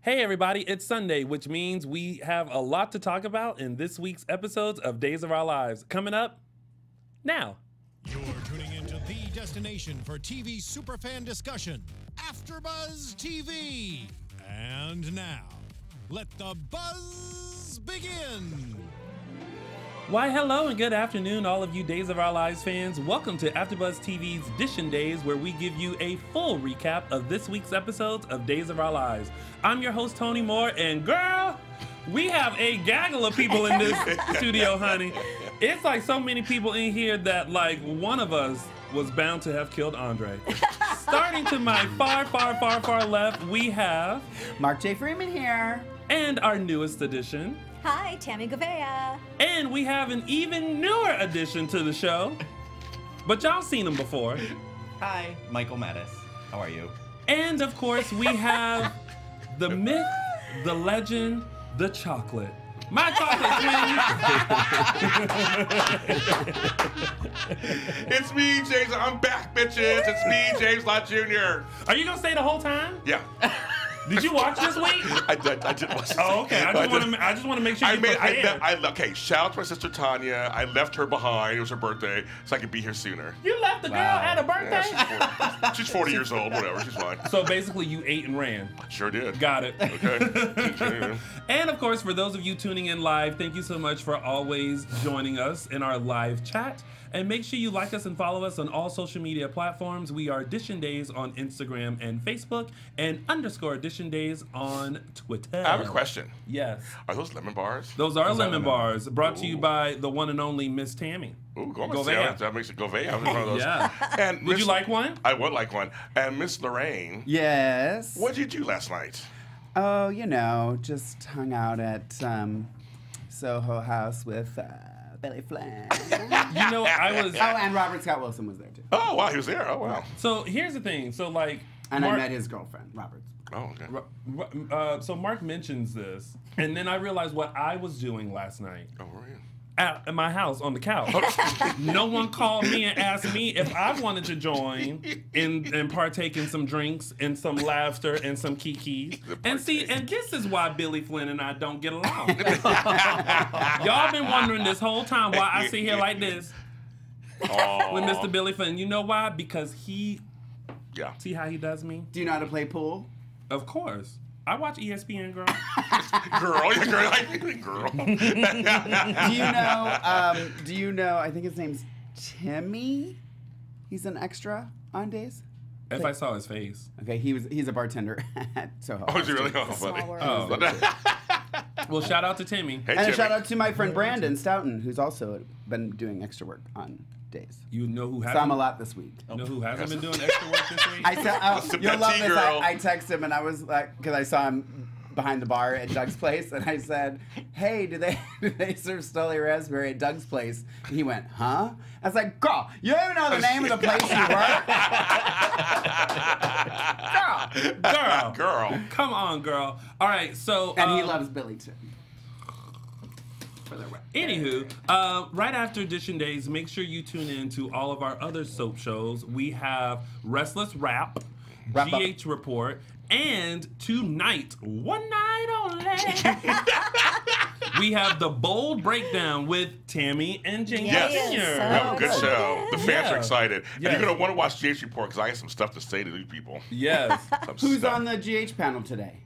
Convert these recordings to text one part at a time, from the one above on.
Hey everybody, it's Sunday, which means we have a lot to talk about in this week's episodes of Days of Our Lives. Coming up now. You're tuning into the destination for TV superfan discussion, AfterBuzz TV. And now, let the buzz begin. Why, hello and good afternoon, all of you Days of Our Lives fans. Welcome to AfterBuzz TV's Dishin' Days, where we give you a full recap of this week's episodes of Days of Our Lives. I'm your host, Tony Moore, and girl, we have a gaggle of people in this studio, honey. It's like so many people in here that like one of us was bound to have killed Andre. Starting to my far left, we have Mark J. Freeman here. And our newest addition. Hi, Tammy Gouveia. And we have an even newer addition to the show. But y'all seen him before. Hi, Michael Mattis. How are you? And of course, we have the myth, the legend, the chocolate. My chocolate queen. It's me, James. I'm back, bitches. It's me, James Lott Junor. Are you gonna stay the whole time? Yeah. Did you watch this week? I did watch this. Oh, okay. I just want to make sure you prepared. Okay, shout out to my sister Tanya. I left her behind. It was her birthday, so I could be here sooner. You left the girl at a birthday? Yeah, she's 40 years old. Whatever, she's fine. So basically, you ate and ran. Sure did. Got it. Okay. And of course, for those of you tuning in live, thank you so much for always joining us in our live chat. And make sure you like us and follow us on all social media platforms. We are Dishin' Days on Instagram and Facebook, and _Dishin' Days on Twitter. I have a question. Yes. Are those lemon bars? Those are lemon bars, brought to you by the one and only Miss Tammy. Ooh, Gouveia. That makes it Gouveia. I'm one of those. Yeah. And would you like one? I would like one. And Miss Lorraine. Yes. What did you do last night? Oh, you know, just hung out at Soho House with Billy Flynn. You know, I was. Oh, and Robert Scott Wilson was there too. Oh, wow, he was there. Oh, wow. So here's the thing. So like. And I met his girlfriend, Robert. Oh, okay. So Mark mentions this, and then I realized what I was doing last night. Oh, were you? At my house on the couch. No one called me and asked me if I wanted to join and partake in some drinks and some laughter and some kikis. And see, and this is why Billy Flynn and I don't get along. Y'all been wondering this whole time why I sit here like this with Mr. Billy Flynn. You know why? Because he, see how he does me? Do you know how to play pool? Of course. I watch ESPN, girl. Girl. Do you know, I think his name's Timmy? He's an extra on Days? If I saw his face. Okay, he's a bartender at Soho. Oh, is he really? Oh, funny. Well, shout out to Timmy. Hey, and Timmy. a shout out to my friend Brandon Stoughton, who's also been doing extra work on Days. You know who hasn't? Saw him a lot this week. You know who hasn't been doing extra work this week? You'll love this. I texted him and I was like, because I saw him behind the bar at Doug's place, and I said, "Hey, do they serve Stoli Raspberry at Doug's place?" And he went, "Huh?" I was like, "Girl, you don't even know the name of the place you work." Girl, come on, girl. All right, so and he loves Billy too. Anywho, right after Dishin' Days, make sure you tune in to all of our other soap shows. We have Restless Wrap GH Report, and tonight, one night only, we have the Bold Breakdown with Tammy and James Jr. Good show. The fans are excited. And you're going to want to watch GH Report because I have some stuff to say to these people. Yes. Who's on the GH panel today?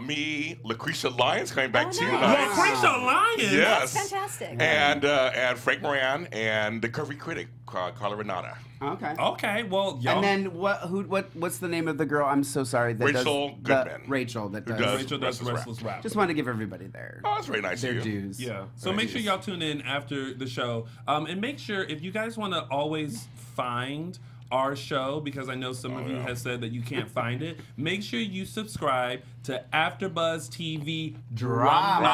Me, Lucretia Lyons coming back tonight. Nice. Lucretia Lyons? Yes. That's fantastic. And Frank Moran and the Curvy Critic, Carla Renata. Okay. Okay, well, y'all. And then what's the name of the girl? I'm so sorry. That Rachel Goodman. Rachel does Restless Wrap. Just wanted to give everybody their that's very nice their of you. dues. Yeah. So make sure y'all tune in after the show. And make sure if you guys want to always find our show, because I know some of you have said that you can't find it, make sure you subscribe to AfterBuzz TV Drama.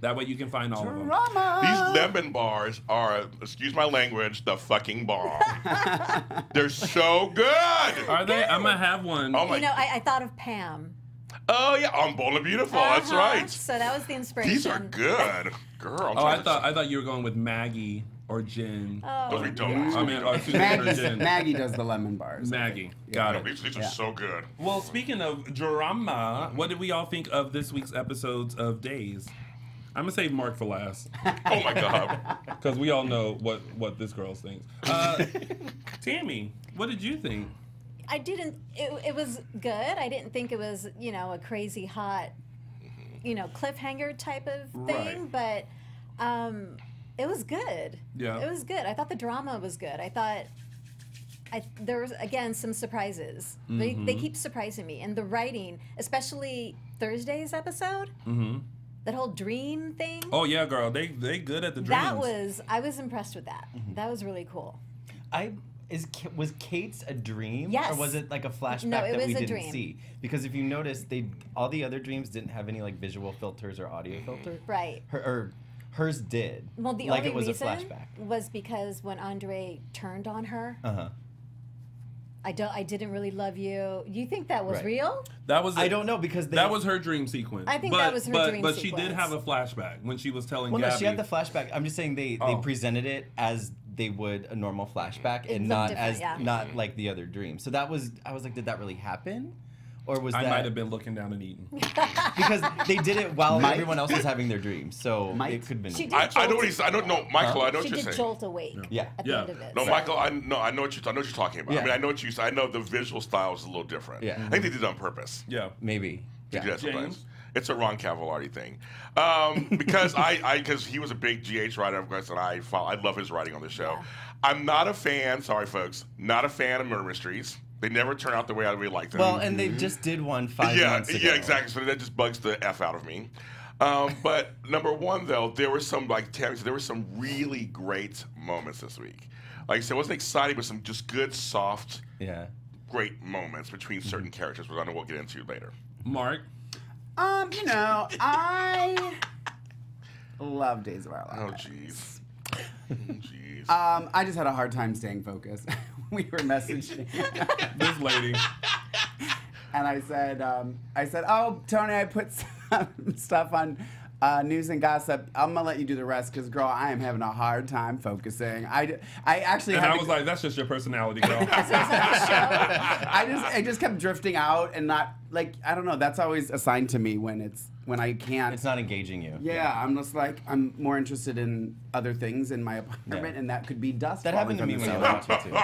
That way you can find all of them. These lemon bars are, excuse my language, the fucking bomb. They're so good. Are they? I'm going to have one. Oh my. You know, I thought of Pam. Oh, yeah, on Bold and Beautiful. That's right. So that was the inspiration. These are good. Girl. I thought you were going with Maggie. or gin. Those are donuts. I mean, or Suzanne or gin. Maggie does the lemon bars. Maggie. Got it. These are so good. Well, speaking of drama, what did we all think of this week's episodes of Days? I'm going to save Mark for last. Oh, my God. Because we all know what this girl thinks. Tammy, what did you think? I didn't. It was good. I didn't think it was, a crazy hot, cliffhanger type of thing. Right. But it was good. Yeah. It was good. I thought the drama was good. I thought there was, again, some surprises. They keep surprising me. And the writing, especially Thursday's episode. That whole dream thing. Oh yeah, girl, they good at the dreams. I was impressed with that. That was really cool. Was Kate's a dream? Yes. Or was it like a flashback No, it that was we a didn't dream. see? Because if you notice, all the other dreams didn't have any like visual filters or audio filter. Right. Hers did. Well, the like only it was reason a flashback. was because when Andre turned on her. I didn't really love you. You think that was real? That was. I don't know because that was her dream sequence. I think that was her dream But sequence. she did have a flashback when she was telling Well, Gabby. no, she had the flashback. I'm just saying they presented it as they would a normal flashback It and looked not as different, not like the other dream. So that was I was like, did that really happen? Or was I that might have been looking down and eating. because they did it while everyone else was having their dreams. So it could have been. She did I know what he's. I don't know, Michael. I know what She you're did saying. jolt awake. Yeah. At the end of it. No, Michael. I know what you're talking about. Yeah. I mean, I know what you. I know the visual style is a little different. Yeah. I think they did it on purpose. Yeah. Maybe. They do Yeah. that sometimes. James? It's a Ron Cavallari thing, because because he was a big GH writer, of course, and I love his writing on the show. Yeah. I'm not a fan. Sorry, folks. Not a fan of murder mysteries. They never turn out the way I really like them. Well, and they just did one 5 months ago. Yeah, exactly. So that just bugs the F out of me. But number one, though, there were some, like Tammy said, there were some really great moments this week. Like I said, it wasn't exciting, but some just good, soft, great moments between certain characters, which I know we'll get into later. Mark? I love Days of Our Lives. Oh, jeez. Jeez. I just had a hard time staying focused. We were messaging. This lady. And I said, oh, Tony, I put some stuff on news and gossip. I'm gonna let you do the rest because, girl, I am having a hard time focusing. I actually. And I was like, that's just your personality, girl. I just kept drifting out and not like I don't know. That's always assigned to me when I can't. It's not engaging you. Yeah, I'm just like I'm more interested in other things in my apartment, and that could be dust. That happened to me when I was watching too.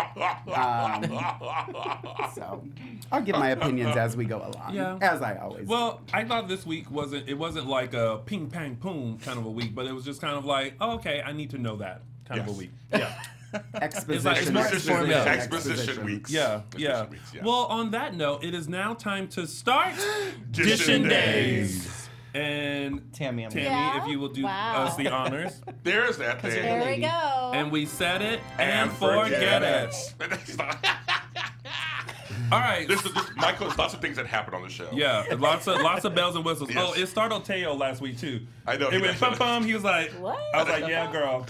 So I'll give my opinions as we go along. Yeah. As I always. Well, I thought this week wasn't like a ping pang boom kind of a week, but it was just kind of like, oh, okay, I need to know that kind of a week. Yeah. Exposition. Exposition weeks. Yeah. Exposition weeks, yeah. Well, on that note, it is now time to start Dishin' Days. And Tammy, Yeah? if you will do Wow. us the honors. There's that thing. There we go. And we said it and forget it. All right. Michael, there's lots of things that happen on the show. Yeah, lots of bells and whistles. Yes. Oh, it startled Teo last week too. I know. It went pum pum. He was like, What? I was like, yeah, girl.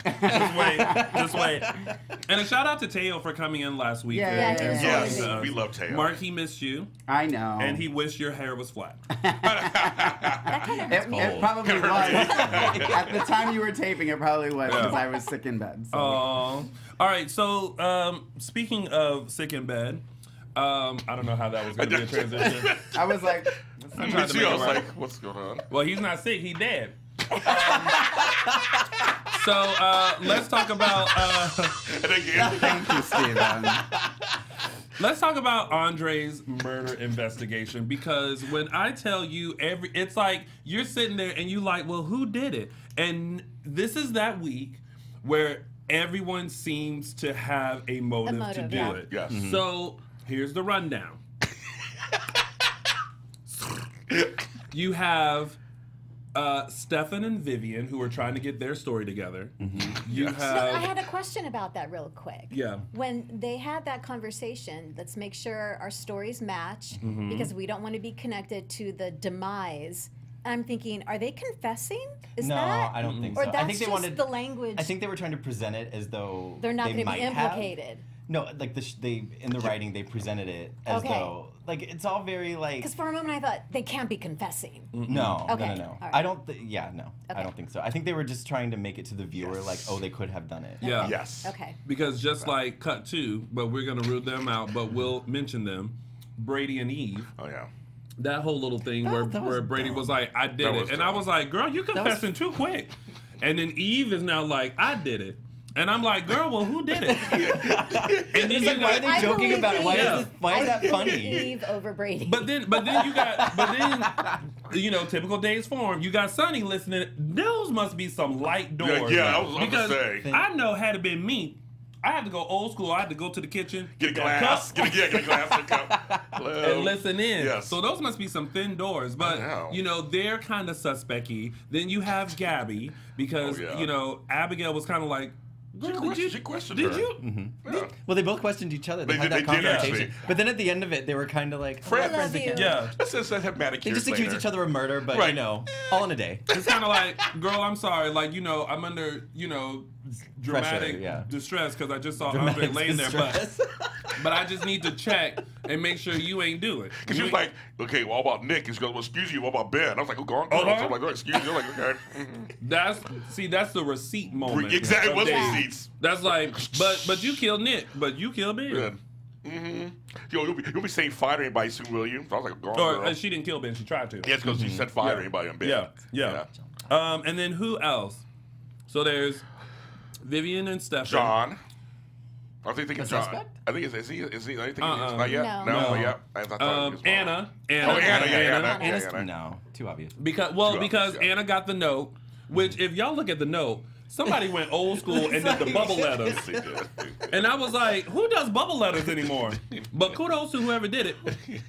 Just wait. And a shout out to Teo for coming in last week. Yeah, and yeah, talking Yes, to us. we love Teo. Mark, he missed you, I know. and he wished your hair was flat. It probably was. At the time you were taping, it probably was because I was sick in bed. So. All right. So speaking of sick in bed, I don't know how that was going to be a transition. I was like, I'm trying to make I it was right. like, what's going on? Well, he's not sick. He dead. So let's talk about. And again, thank you, Steven. Let's talk about Andre's murder investigation, because when I tell you it's like you're sitting there and you like, well, who did it? And this is that week where everyone seems to have a motive to do it. Yes. Mm-hmm. So here's the rundown. You have Stefan and Vivian, who are trying to get their story together. You I have had a question about that real quick. Yeah. When they had that conversation, let's make sure our stories match because we don't want to be connected to the demise. I'm thinking, are they confessing? Is No, that? I don't think Or so. that's I think they just wanted the language. I think they were trying to present it as though they're not going to be implicated. No, like they in the writing they presented it as though like it's all very like. Because for a moment I thought they can't be confessing. No, Okay. no. All right. I don't. No, Okay. I don't think so. I think they were just trying to make it to the viewer like, oh, they could have done it. Yeah. Yes. Okay. Because just like Cut 2, but we're going to root them out, but we'll mention them, Brady and Eve. Oh yeah. That whole little thing that where was Brady dumb. was like, I did That it. was And I dumb. was like, girl, you confessing too quick. And then Eve is now like, I did it. And I'm like, girl, well, who did it? And then Like, why are they joking about it? Why is that funny? Eve over Brady. But then you know, typical Days form, you got Sonny listening. Those must be some light doors. Yeah, I was about to because say. I know had it been me, I had to go old school. I had to go to the kitchen, Get a glass. Get a glass and a cup. Hello. and listen in. Yes. So those must be some thin doors. But, know. you know, they're kind of suspect-y. Then you have Gabby, because, Oh, yeah. you know, Abigail was kind of like, girl, She questioned did her. you? Yeah. Well, they both questioned each other. They They had did- that they did confrontation. actually. But then at the end of it, they were kind of like Friends. I love you. Yeah. Let's just have They manicures just accused later. each other of murder, but Right. you know, all in a day. It's kind of like, girl, I'm sorry. Like, you know, I'm under, you know, dramatic distress because I just saw Andre laying there. But I just need to check and make sure you ain't do it. Because she was like, okay, well, what about Nick? He goes, well, excuse you, what about Ben? I was like, oh, go on. So I'm like, oh, excuse you. I'm like, okay. That's the receipt moment. Exactly, of what's Days. receipts? That's like, but you killed Nick, but you killed Ben. Good. Yo, you'll be saying fire to anybody soon, will you? So I was like, go on, Or girl. she didn't kill Ben, she tried to. Yes, because she said fire to anybody on Ben. Yeah. And then who else? So there's Vivian and Stefan. John. I think thinking The John. suspect? I think is he? I think he is. Not yet. No. No. No. Not yet. I thought he was Anna. Oh, Anna. Yeah, Anna's, Anna. no, too obvious. Because Yeah. Anna got the note, which if y'all look at the note, somebody went old school and did the bubble letters. Yes, he did. And I was like, who does bubble letters anymore? But kudos to whoever did it.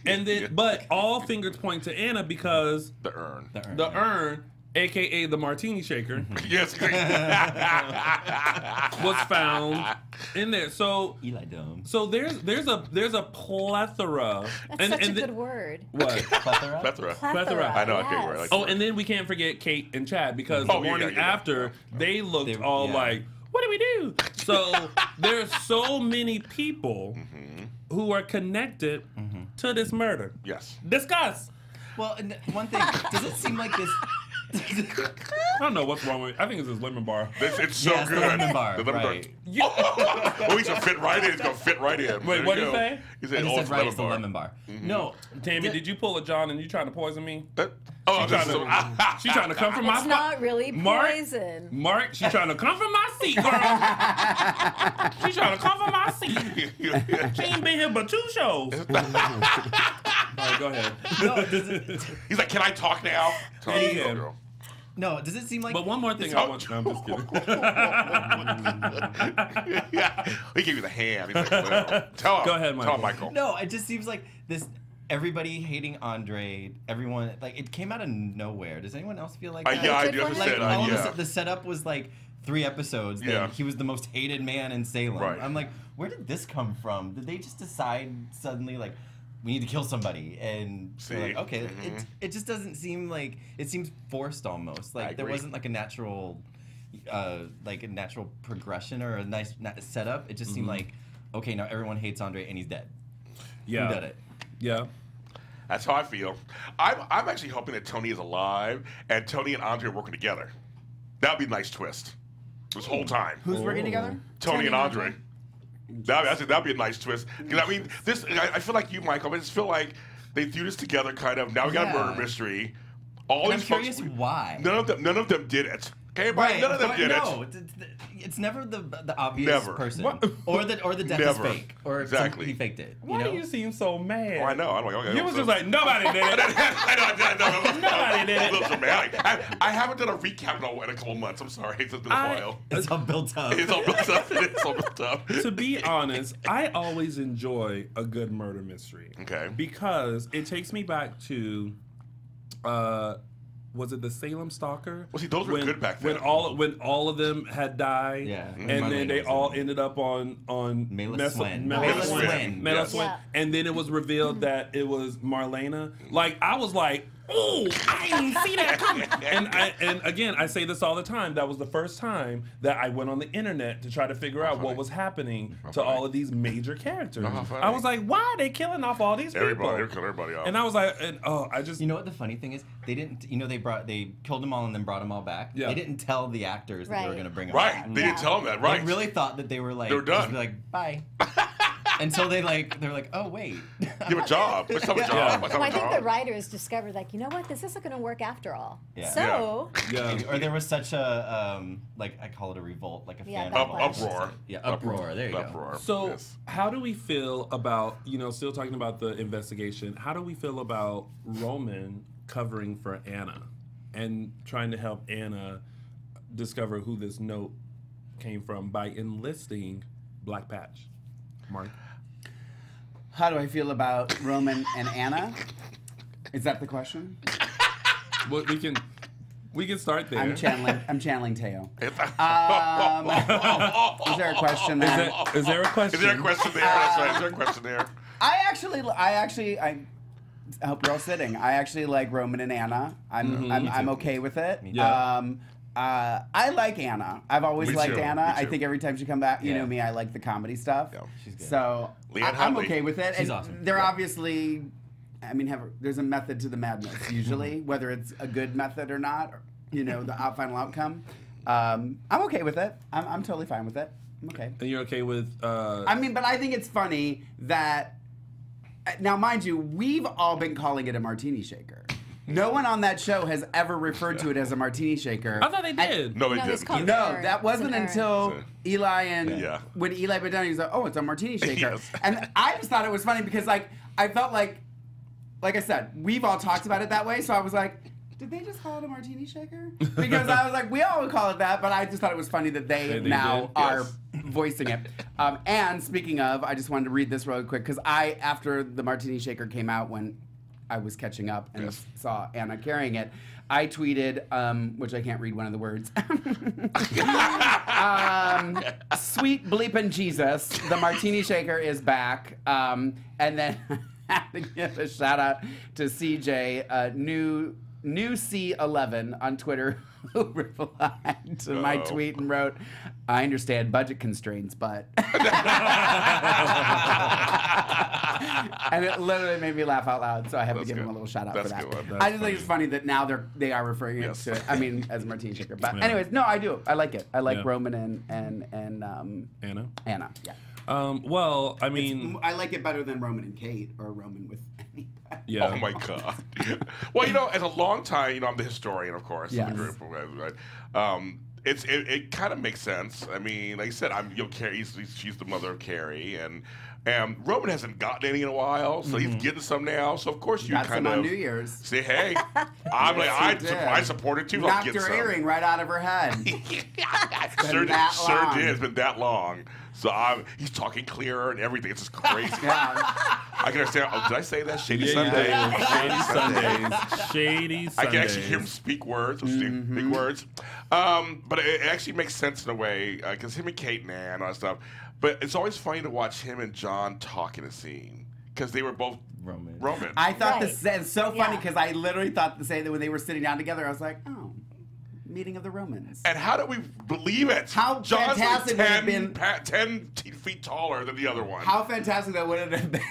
And then, but all fingers point to Anna because The urn. the urn, aka the martini shaker, Yes. was found in there. So Eli Dome. there's a plethora. That's such a good word. What? Plethora? Plethora. Plethora. I know, I can't write yes. like Oh, and then we can't forget Kate and Chad because the Oh, yeah, morning yeah. after they looked They- all yeah. like, what do we do? So there's so many people who are connected to this murder. Yes. Discuss. Well, and one thing, does it seem like this? I don't know what's wrong with it. I think it's this lemon bar. It's so Yes, the good. lemon bar, The lemon right. bar. Oh, he's gonna fit right in. He's gonna fit right in. Wait, There what'd you you go. say? He I said, just oh, said it's right, lemon it's the bar. lemon bar. No, Tammy, did you pull a John and you trying to poison me? Oh, She trying to, she trying to come from my It's not really Mark- poison. Mark, she trying to come from my seat, girl. She trying to come from my seat. She ain't been here but 2 shows. All right, go ahead. no, does it, He's like, can I talk now? Tell Yeah, me, he go, can. girl. no, does it seem like? But one more thing I want. No, I'm just kidding. Yeah, he gave you the hand. He's like, well, tell him. Go ahead, Tell Michael. him, Michael. No, it just seems like this. Everybody hating Andre. Everyone like it came out of nowhere. Does anyone else feel like that? Yeah, I Good do one. understand. Like all of a Yeah. sudden, the setup was like 3 episodes. Then Yeah. he was the most hated man in Salem. Right. I'm like, where did this come from? Did they just decide suddenly like we need to kill somebody? And we're like, See? okay, it just doesn't seem like it seems forced almost. I Like there agree. wasn't like a natural progression or a nice setup. It just seemed like okay, now everyone hates Andre and he's dead. Yeah. Who did it? Yeah. That's how I feel. I'm actually hoping that Tony is alive and Tony and Andre are working together. That would be a nice twist. This whole time. Who's working together? Tony and Andre. That'd be a nice twist. Because I mean, I feel like you, Michael. I just feel like they threw this together, kind of. Now we got a Yeah. murder mystery. All And I'm these folks, curious why. None of them did it. Okay, but none of them but did no, it. it's never the obvious Never. person, What? or the death Never. is fake, or Exactly. he faked it. Why do you seem so mad? Oh, I know. I'm like, okay. You was just like, nobody did it. I know. Nobody did it. A little dramatic. I haven't done a recap in a couple months. I'm sorry. It's been a while. It's all built up. It's all built up. It's all built up. To be honest, I always enjoy a good murder mystery. Okay. Because it takes me back to, was it the Salem Stalker? Well, see, those were good back then. When all of them had died, Yeah. and then Marlena they was all in it. ended up on Mela Swin. Mela Swin. Mela Yes. Swin. Yeah. And then it was revealed that it was Marlena. Like I was like, oh, I didn't see that coming. And again, I say this all the time. That was the first time that I went on the internet to try to figure out what was happening to all of these major characters. I was like, why are they killing off all these people? They're killing everybody off. And I was like, I just. You know what the funny thing is? They didn't. You know, they killed them all and then brought them all back. Yeah. They didn't tell the actors that they were going to bring them back. They didn't tell them that. Right. They really thought that they were like, they were done. Like, bye. Until they're like, oh wait. You have a job. Let's have a job. And I think the writers discovered, like, you know what, this isn't going to work after all. Yeah. So. Yeah. Or there was such a like I call it a revolt, like a fan uproar. Yeah, uproar. There you go. So how do we feel about, still talking about the investigation? How do we feel about Roman covering for Anna and trying to help Anna discover who this note came from by enlisting Black Patch? Mark? How do I feel about Roman and Anna? Is that the question? Well, we can start there. I'm channeling Teo. Is there a question there? Is there a question? Is there a question there? That's right. Is there a question there? I hope you're all sitting. I actually like Roman and Anna. I'm okay with it. Yeah. I like Anna. I've always liked Anna. I think every time she comes back, you know me, I like the comedy stuff. Yeah, she's good. So I'm okay with it. She's and awesome. They're obviously, there's a method to the madness usually, whether it's a good method or not, or, the final outcome. I'm okay with it. I'm totally fine with it. I'm okay. And you're okay with... but I think it's funny that, now mind you, we've all been calling it a martini shaker. No one on that show has ever referred to it as a martini shaker. I thought they did. No, they didn't. No, that wasn't until Eli and when Eli went down, he was like, "Oh, it's a martini shaker," Yes. and I just thought it was funny because, I felt like I said, we've all talked about it that way, so I was like, did they just call it a martini shaker? Because I was like, we all would call it that, but I just thought it was funny that they now are voicing it. And speaking of, I just wanted to read this really quick because after the martini shaker came out when I was catching up and saw Anna carrying it, I tweeted, which I can't read one of the words. Sweet bleepin' Jesus, the martini shaker is back. And then I have to give a shout out to CJ, new C11 on Twitter, who replied to my tweet and wrote, "I understand budget constraints, but..." And it literally made me laugh out loud, so I have to give him a little shout out for that. I just think it's funny that now they are referring it to it, as a martini shaker. But anyways, no, I do. I like it. I like Roman and Anna? Anna, yeah. Well, I like it better than Roman and Kate, or Roman with anybody. Yeah. Oh my God. Well, as a long time, I'm the historian, of course, of the group, right? It kind of makes sense. I mean, like I said, she's the mother of Carrie, and Roman hasn't gotten any in a while, so he's getting some now. So of course you got kind some of on New Year's. Say, hey, I support it too. Knocked her earring right out of her head. Sure did. It's been that long. So he's talking clearer and everything. It's just crazy. I can understand. Oh, did I say that? Shady Sundays. Shady Sundays. Shady Sundays. I can actually hear him speak words, big words. But it actually makes sense in a way, because him and Kate and Ann and all that stuff. But it's always funny to watch him and John talk in a scene, because they were both Roman. I thought it's so funny, because I literally thought the same that when they were sitting down together, I was like, oh. Meeting of the Romans. And how do we believe it? How John's fantastic like would have been 10 feet taller than the other one. How fantastic that would have been.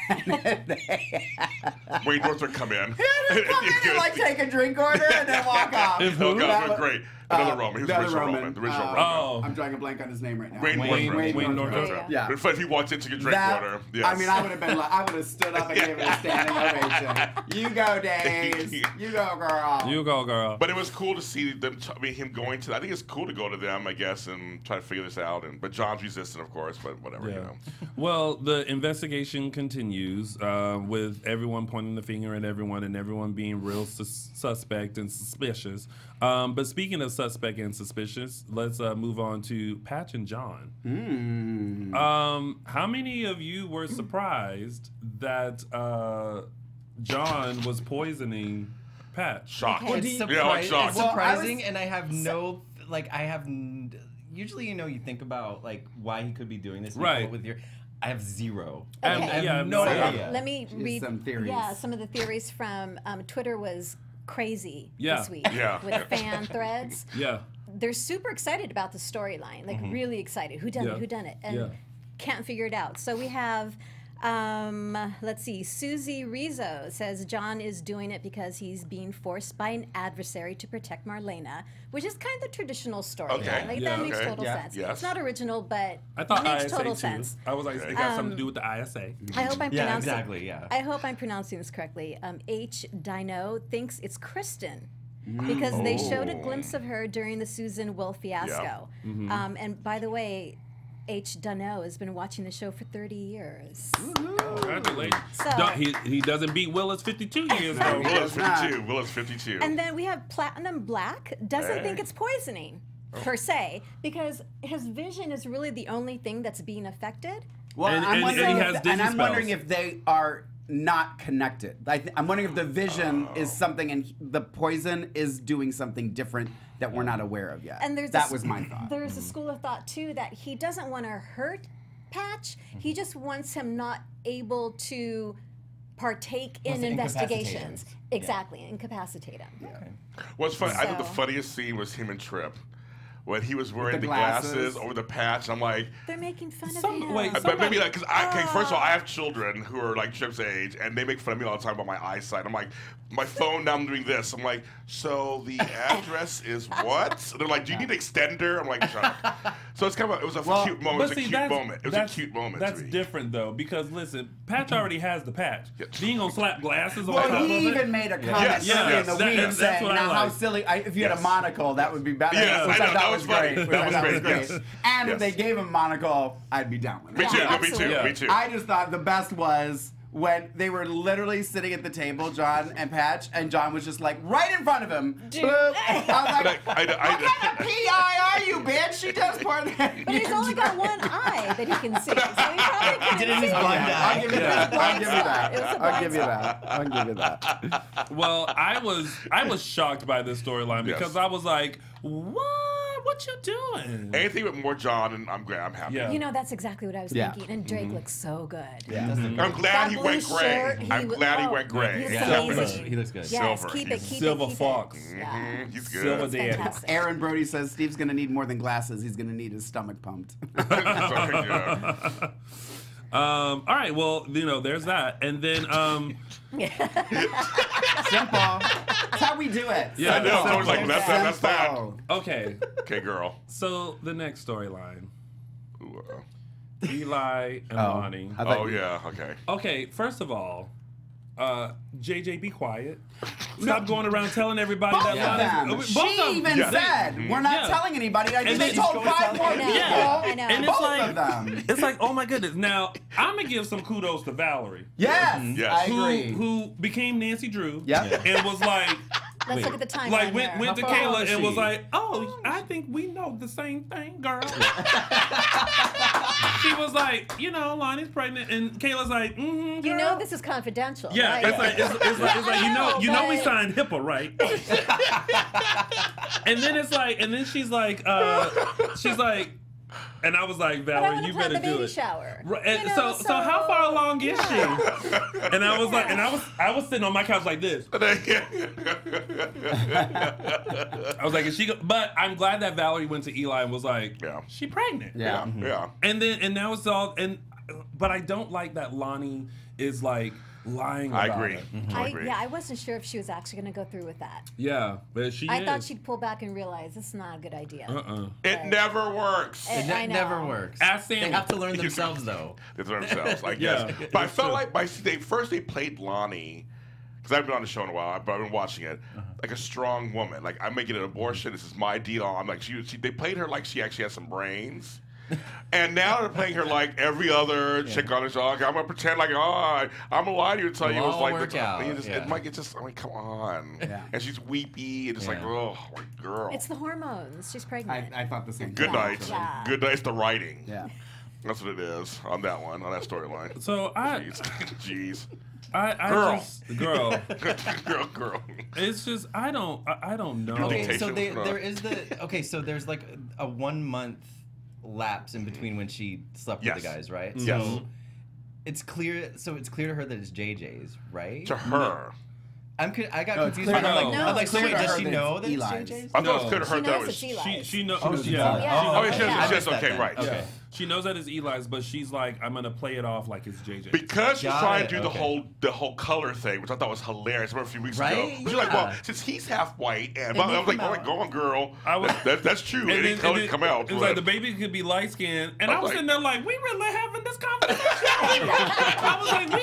Wayne Northrup come in. He just come in and take a drink order and then walk off. Oh God, great. Another Roman. He was the original Roman. The original Roman. Oh. I'm drawing a blank on his name right now. Wayne Northrup. Yeah. But if he walked in to get drink water. Yes. I mean, I would have stood up and gave it a standing ovation. You go, Days. You go, girl. You go, girl. But it was cool to see them. Him going to. I think it's cool to go to them, I guess, and try to figure this out. But John's resistant, of course. But whatever, Well, the investigation continues with everyone pointing the finger at everyone and everyone being real suspect and suspicious. But speaking of suspect and suspicious, let's move on to Patch and John. How many of you were surprised that John was poisoning Patch? Shocked. It's surprising, and I have no, usually, you think about, why he could be doing this. Right. I have zero. Okay. I have no idea. Let me read some theories. Yeah, some of the theories from Twitter was crazy Yeah. this week with fan threads. Yeah. They're super excited about the storyline, like really excited. Who done it? Who done it? And can't figure it out. So we have, let's see, Susie Rizzo says John is doing it because he's being forced by an adversary to protect Marlena, which is kind of the traditional storyline. Okay. Like that makes total sense. Yes. It's not original, but I thought it makes ISA total too. sense. I was like, it got something to do with the ISA. I hope I'm Yeah, pronouncing. exactly. Yeah. I hope I'm pronouncing this correctly. H. Dino thinks it's Kristen. Because they showed a glimpse of her during the Susan Will fiasco. And by the way, H. Dano has been watching the show for 30 years. Congratulations. So, he doesn't beat Willis 52 years though. Will is 52. Will is 52. and then we have Platinum Black doesn't think it's poisoning, per se, because his vision is really the only thing that's being affected. Well, And- I'm and wondering he if, has dizzy and I'm wondering spells. if they are not connected. I'm wondering if the vision is something and the poison is doing something different that we're not aware of yet. And that was my thought. There's a school of thought too that he doesn't want to hurt Patch. He just wants him not able to partake in Wants to incapacitate investigations. him. Exactly, incapacitate him. What's funny, I think the So- funniest scene was him and Trip. When he was wearing the the glasses over the patch, I'm like, They're making fun of Some- him. wait, but maybe like, because first of all, I have children who are like Trip's age, and they make fun of me all the time about my eyesight. I'm like, my phone, now I'm doing this. I'm like, so the address is what? And they're like, do you need an extender? I'm like, shut up. So it's kind of, it was a cute moment. It was a cute moment. It was a cute moment. That's to me. different though, because listen, Patch already has the patch. He ain't gonna slap glasses on Well, top of he it. even made a comment Yes, earlier yes. in the That- week that's saying, what I now how like. silly, if you had a Yes. monocle, that would be better. Yes, which I I know, thought that was was funny. great. That was That great, was great. yes. And Yes. if they gave him a monocle, I'd be down with it. Me too, Yeah, me too, absolutely. me too. I just thought the best was when they were literally sitting at the table, John and Patch, and John was just like right in front of him. Boop. I was like, what kind of PI are you, bitch? She does part of that. But he's only got one eye that he can see, so he probably can't did it in see his blind it. eye. I'll give you Yeah. that. I'll give you that. It was a I'll give you blind that. I'll give you that. Well, I was shocked by this storyline Yes. because I was like, what you doing? Anything with more John, and I'm glad. I'm happy. Yeah. You know, that's exactly what I was Yeah. thinking. And Drake looks so good. I'm glad That he blue went gray. shirt, I'm glad he went he's gray. Yeah, amazing. he looks good. Yes, Silver. keep it, He's keep Silver it, keep fox. it. Yeah. He's good. Silver Daddy. Fantastic. Aaron Brody says Steve's going to need more than glasses. He's going to need his stomach pumped. Sorry, yeah. All right, well, there's that, and then Simple. That's how we do it. Yeah, I know. I was like, Simple. that's that. Simple. okay, Okay, girl. so the next storyline, Ooh, Eli and Oh. Lonnie. I thought oh yeah. Okay. Okay, first of all, JJ, be quiet. Stop going around telling everybody Both that of them. Both She of them. even Yeah. said, we're not Yeah. telling anybody. I think And they then- told 5 more I know, people. Yeah. I know. And it's Both like, of them. it's like, oh my goodness. Now, I'm gonna give some kudos to Valerie, Yes, Yes. I who agree. became Nancy Drew, Yep. and was like, Let's look at the timeline like here. went to How far Kayla was and was she? like, oh, I think we know the same thing, girl. She was like, Lonnie's pregnant, and Kayla's like, mm-hmm, girl. You know this is confidential. Yeah, right? it's like you know we but- signed HIPAA, right? And then it's like, and then she's like, and I was like, But I Valerie, want you to plan better the baby do it. shower. Right, and You know, so how far along is she? yeah. And I was like, and I was sitting on my couch like this. I was like, is she? But I'm glad that Valerie went to Eli and was like, Yeah. she pregnant. Yeah. Yeah. And now it's all but I don't like that Lonnie is like lying I about agree. it. I agree. I wasn't sure if she was actually going to go through with that. Yeah, but she I is. thought she'd pull back and realize this is not a good idea. It never works. Eh. I It know. never works. Ask Sammy. They have to learn themselves, though. They throw themselves, I guess. Yeah. But I felt like they played Lonnie, because I've been on the show in a while, but I've been watching it, like a strong woman. Like, I'm making an abortion. This is my deal. I'm like, they played her like she actually has some brains. And now they're playing her like every other chick on the show. Like, I'm gonna pretend like, I'm gonna lie to you and tell you It'll it's all like work out, it might get just. I mean, come on. Yeah. And she's weepy and it's like, Yeah. oh, my girl. It's the hormones. She's pregnant. I thought the same thing. Good night. Yeah. Good night. It's the writing. Yeah. That's what it is on that one, on that storyline. So Jeez. I Girl. just girl. girl. It's just I don't know. Okay, so Dictation. there is so there's like a 1 month lapse in between when she slept with Yes. the guys, right? Yes. So it's clear to her that it's JJ's, right? To her. I got No, it's confused. clear to her. I'm like, so wait, clear to does her she that know it's that it's Eli's. JJ's? I thought it was clear to She her that knows was. it's Eli's. She knows. knows it's Yeah. Eli's. Yeah. Oh, yeah, she Yeah. knows. Okay, then. right. Okay. She knows that it's Eli's, but she's like, I'm gonna play it off like it's JJ. Because she's Got trying it, to do okay. the whole color thing, which I thought was hilarious. I remember a few weeks ago. Right? She's like, Yeah. well, since he's half white, and It I may was like, come oh, out. go on, girl. I was- That's true. Any color can come out. It was like the baby could be light skinned, and I was sitting there like, we really having this conversation. I was like,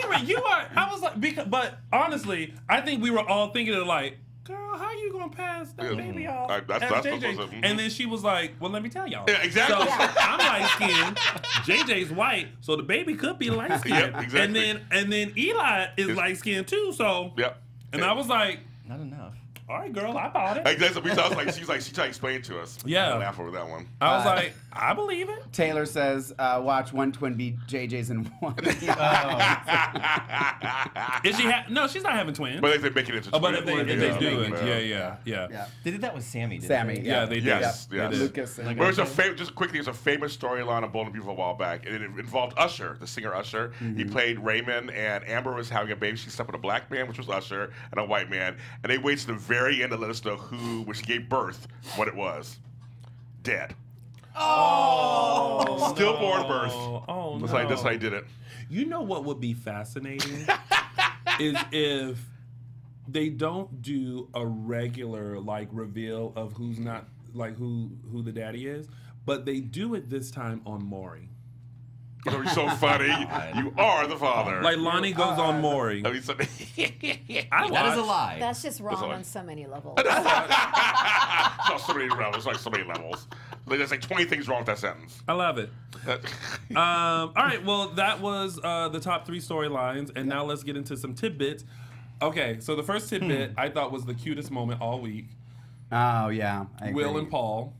I was like, because, but honestly, I think we were all thinking of like, girl, how you gonna pass that baby off? That's as what JJ? I said. And then she was like, well, let me tell y'all. Yeah, exactly. So I'm light skinned, JJ's white, so the baby could be light skinned. Yep, exactly. And then Eli is light skinned too. So Yep. and I was like, Not enough. all right, girl, I bought it. Exactly. I was like, she's tried to explain it to us. Yeah. I laugh over that one. I was like, I believe it. Taylor says, watch one twin be JJ's in one. Is she? No, she's not having twins. But if they make it into Oh, but twins, if they do it, yeah. yeah. Yeah. They did that with Sammy, didn't Sammy. they? Yeah, they did. Yes, They yes. did. Lucas. And But just quickly, it's a famous storyline of Bold and Beautiful a while back, and it involved Usher, the singer Usher. He played Raymond, and Amber was having a baby. She slept with a black man, which was Usher, and a white man. And they waited to the very end to let us know who, when she gave birth, what it was. Dead. Oh, Stillborn birth. Oh, no. That's how he did it. You know what would be fascinating is if they don't do a regular like reveal of who's not like who the daddy is, but they do it this time on Maury. You're so funny. You are the father. Like Lonnie goes on Maury. I mean, so, I That is a watched. lie. That's just wrong all. on so many levels. It's not so many levels. Like so many levels. Like there's like 20 things wrong with that sentence. I love it. All right, well, that was the top 3 storylines, and now let's get into some tidbits. Okay, so the first tidbit I thought was the cutest moment all week. Oh, yeah. I Will agree. and Paul.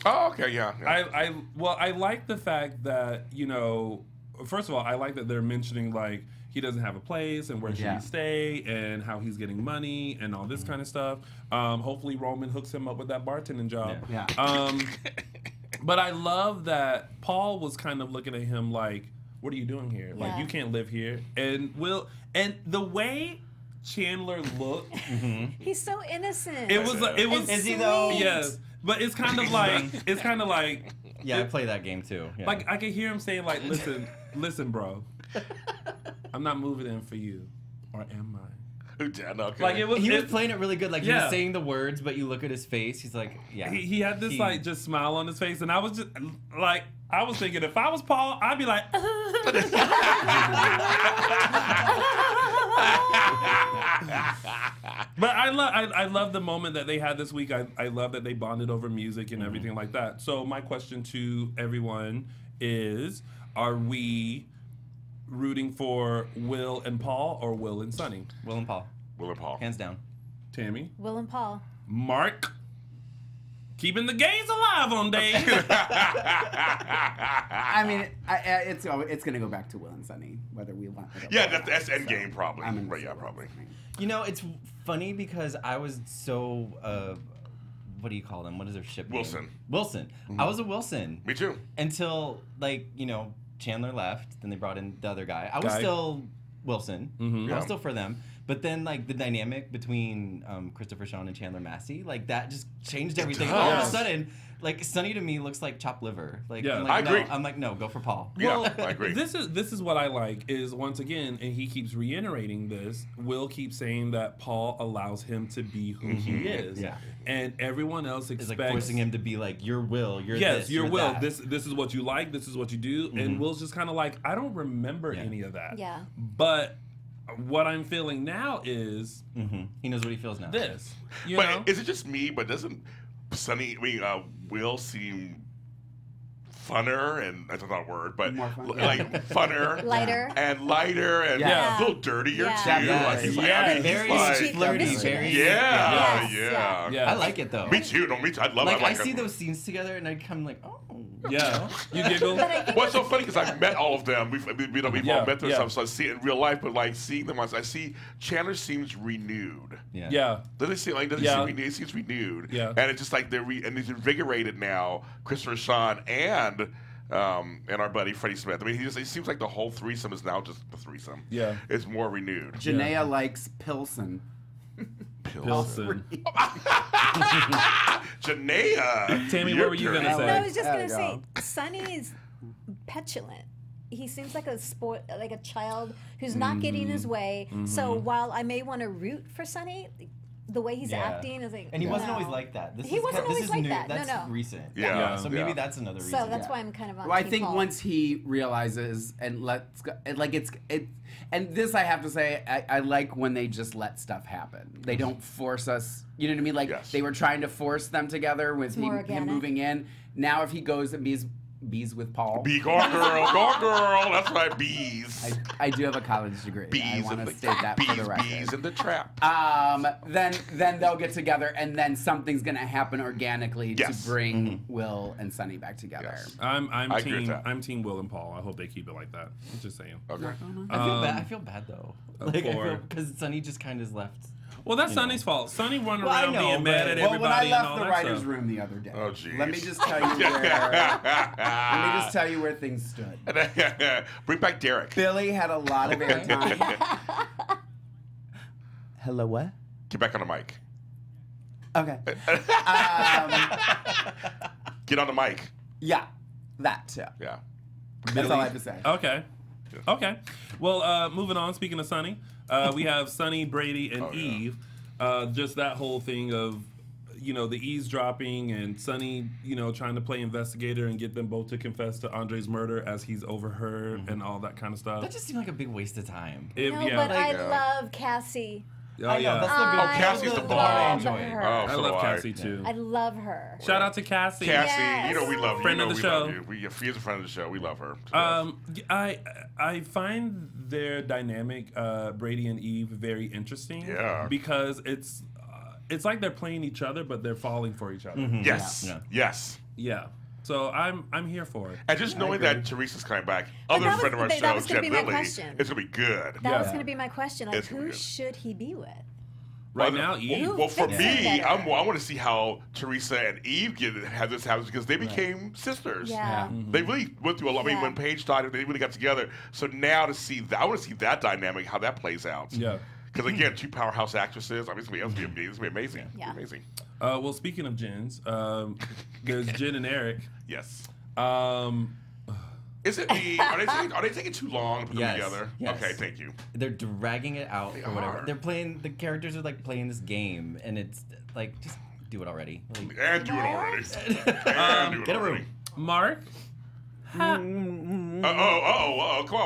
Oh, okay, yeah. I like the fact that, you know, first of all, I like that they're mentioning like he doesn't have a place and where should he stay and how he's getting money and all this kind of stuff. Hopefully Roman hooks him up with that bartending job. Yeah. But I love that Paul was kind of looking at him like, what are you doing here? Like, you can't live here. And the way Chandler looked, He's so innocent. it was Is he though? Yes. But it's kind of like Yeah, I play that game too. Yeah. like I could hear him saying like, listen, bro, I'm not moving in for you, or am I? Yeah, no, okay. Like it was. he was playing it really good. Like he Yeah. was saying the words, but you look at his face. He's like, yeah. He had this like just smile on his face, and I was just like, I was thinking if I was Paul, I'd be like. But I love the moment that they had this week. I love that they bonded over music and everything like that. So my question to everyone is: are we rooting for Will and Paul or Will and Sonny? Will and Paul, Will and Paul. hands down. Tammy, Will and Paul. Mark, keeping the gays alive on days. I mean, it's going to go back to Will and Sonny, whether we want it or Yeah, not. that's Endgame probably. I'm gonna Right, say yeah, Will probably. and Sonny. You know, it's funny because I was so what do you call them? What is their ship name? Wilson. Wilson. I was a Wilson Me too. until like Chandler left. Then they brought in the other guy. I was Guy. still Wilson. I Yeah. was still for them. But then like the dynamic between Christopher Sean and Chandler Massey, like that just changed everything. All of a does. sudden, like Sonny to me looks like chopped liver. Like, Yeah. I'm like, I agree. No. I'm like, no, go for Paul. Yeah, I agree. This is what I like is once again, and he keeps reiterating this. Will keeps saying that Paul allows him to be who he is, Yeah. and everyone else It's expects like forcing him to be like, your Will, you're yes, this, your you're Will. that. This is what you like. This is what you do, and Will's just kind of like, I don't remember Yeah. any of that. Yeah. But what I'm feeling now is He knows what he feels now. this. You But know? is it just me? But doesn't Will seem funner, and that's not a word, but More fun. like funner, Lighter. and lighter, and Yeah. a little dirtier Yeah. too. Yes. Like, he's like, Yeah. I mean, Very he's like, flirty, Mischievous. very yeah, Yes, yeah, Yeah. I like it though. Me too. No, me too. I love it. Like I see it. those scenes together, and I come like, oh. Yeah, you giggle. But I think What's so funny because I've met all of them. We've Yeah, all met them, yeah. so I see it in real life. But like seeing them, I see Chandler seems renewed. Yeah. Doesn't it seem like Yeah. seem renewed? It seems renewed. Yeah. And it's just like and he's invigorated now. Christopher Sean and our buddy Freddie Smith. I mean, it seems like the whole threesome is now just the threesome. Yeah. It's more renewed. Janaea likes Pilsen. Pilsen. Janaea. Tammy, what were you going to say? No, I was just There going to we say, Sonny is petulant. He seems like a child who's not getting his way. So while I may want to root for Sonny, the way he's acting is like. And he wasn't no. always like that. He wasn't always like new. that. That's No. recent. Yeah. So maybe that's another reason. So that's why I'm kind of on. Well, I Team think Paul. once he realizes and and this I have to say, I like when they just let stuff happen. They don't force us. You know what I mean? Like they were trying to force them together with him moving in. Now if he goes and bees with Paul. Go girl. That's right, bees. I do have a college degree. I want to state that for the record. Bees in the trap. Then they'll get together, and then something's gonna happen organically to bring Will and Sonny back together. Yes. I'm team Will and Paul. I hope they keep it like that. I'm just saying. Okay. I feel bad though. Because Sonny just kind of left. Well, that's Sonny's fault. Sonny running around being mad at everybody when I and left all the that writer's stuff. room the other day, Oh, geez. let me just tell you where things stood. Bring back Derek. Billy had a lot of airtime. Hello, what? Get back on the mic. Okay. Get on the mic. Yeah, that too. Yeah. That's all I have to say. Okay. Well, moving on. Speaking of Sonny, we have Sonny, Brady, and Eve. Just that whole thing of, the eavesdropping and Sonny, trying to play investigator and get them both to confess to Andre's murder as he's overheard and all that kind of stuff. That just seemed like a big waste of time. But I love Cassie. Oh, yeah. That's the good Cassie's the I bomb. enjoy it. Oh, I so love do Cassie, too. I love her. Shout out to Cassie. Cassie, we love you. Friend of the we show. Love you. She is a friend of the show. We love her. I find their dynamic, Brady and Eve, very interesting. Yeah. Because it's like they're playing each other, but they're falling for each other. Yes. Yeah. Yes. Yeah. So I'm here for it. And just knowing that Teresa's coming back, other friend of our show, Jen Lilly, it's going to be good. That was going to be my question. Like, It's gonna be who good. should he be with? Right now, Eve. Well, for fits me, it better? I want to see how Teresa and Eve have this happen because they became sisters. Yeah. They really went through a lot. I mean, when Paige died, they really got together. So now to see that, I want to see that dynamic, how that plays out. Yeah. Because again, two powerhouse actresses. I mean, it's going to be amazing. Yeah. Amazing. Well, speaking of Jens, there's Jen and Eric. Yes. Um, Is it me? Are they taking too long to put them Yes, together? yes. Okay, thank you. They're dragging it out or whatever. are. They're playing. The characters are like playing this game, and it's like just do it already. Like, And do it already. get a room. Mark. Come on,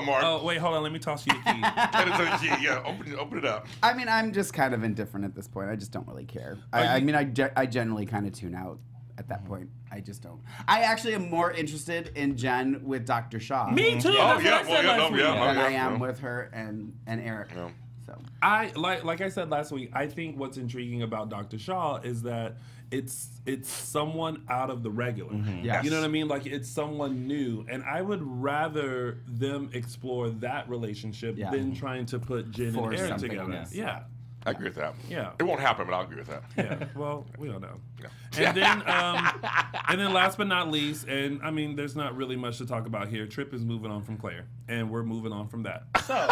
Mark. Oh, wait, hold on. Let me toss you the key. That is a key. Yeah, open it up. I mean, I'm just kind of indifferent at this point. I just don't really care. I generally kind of tune out at that point. I just don't. I actually am more interested in Jen with Dr. Shaw Me too. Oh, That's yeah, what I said last week. than I yeah. am with her and Eric. Yeah. So I like I said last week. I think what's intriguing about Dr. Shaw is that it's someone out of the regular. Yes. You know what I mean? Like it's someone new, and I would rather them explore that relationship than trying to put Jen Force and Eric something together. on us. Yeah. I agree with that. Yeah. It won't happen, but I'll agree with that. Yeah. Well, we don't know. Yeah. And then last but not least, and I mean, there's not really much to talk about here. Trip is moving on from Claire, and we're moving on from that. So,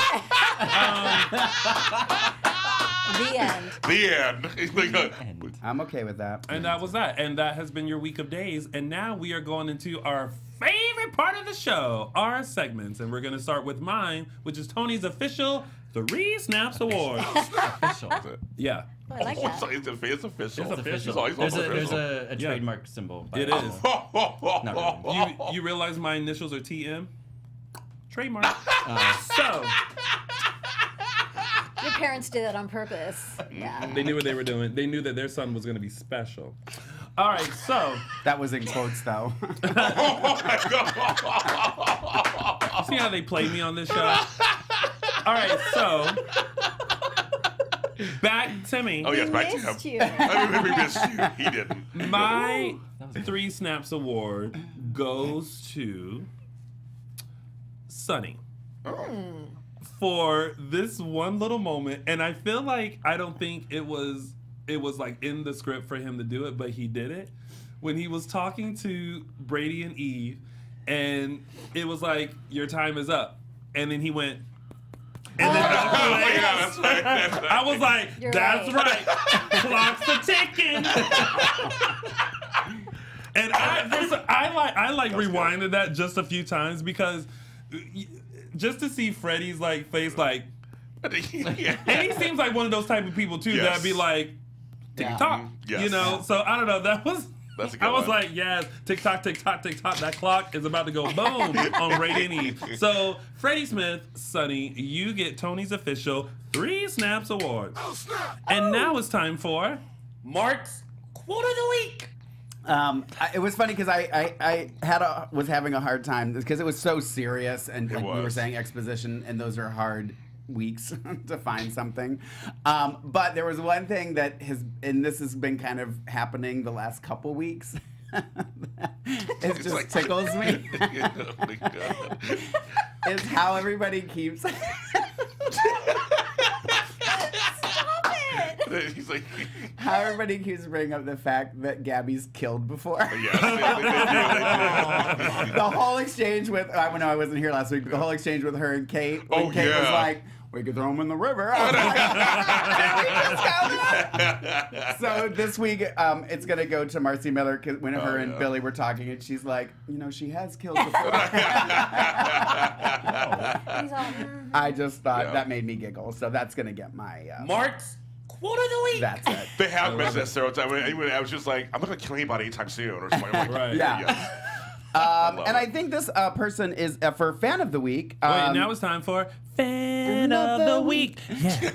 The end. The end. I'm okay with that. and that was that. And that has been your week of days. And now we are going into our favorite part of the show, our segments. And we're going to start with mine, which is Tony's official 3 Snaps Award. Official. Yeah. Oh, I like that. It's official. It's official. There's a Yeah. trademark symbol. by It the way. is. Not really. You realize my initials are TM? Trademark. So, Your parents did that on purpose. Yeah. they knew what they were doing. They knew that their son was going to be special. All right, so. That was in quotes, though. See how they play me on this show? All right, so. Back to me. Oh, yes, back to him. Missed you. We missed you. He didn't. My 3 Snaps Award goes to Sonny. Oh. For this one little moment, and I feel like I don't think it was like in the script for him to do it, but he did it when he was talking to Brady and Eve, and it was like, your time is up, and then he went, and then Yeah, that's right. I was like, that's right. Clock's a ticking. And I like rewinded that just a few times because just to see Freddie's like face like, and he seems like one of those type of people too that'd be like tick-tock, you know. So I don't know. That was. I was like, yes, tick-tock, tick-tock, tick-tock. That clock is about to go boom on Rated Eve. So Freddie Smith, Sonny, you get Tony's official 3 Snaps Awards. Oh, snap. And now it's time for Mark's Quote of the Week. It was funny because I was having a hard time because it was so serious and like we were saying exposition and those are hard weeks to find something. But there was one thing that and this has been kind of happening the last couple weeks. It just like, tickles me. It's how everybody keeps. He's like, how everybody keeps bringing up the fact that Gabby's killed before. Yes, the whole exchange with, I know I wasn't here last week, but the whole exchange with her and Kate, when Kate was like, we could throw him in the river. I was like, so this week, it's going to go to Marcy Miller when her and Billy were talking, and she's like, you know, she has killed before. I just thought that made me giggle, so that's going to get my... Mark's Quote of the Week. That's it. They have mentioned that several times. I was just like, I'm not going to kill anybody anytime soon. Or something. Like, right. Yeah. And I think this person is for Fan of the Week. Wait, now it's time for Fan of the Week. Yeah.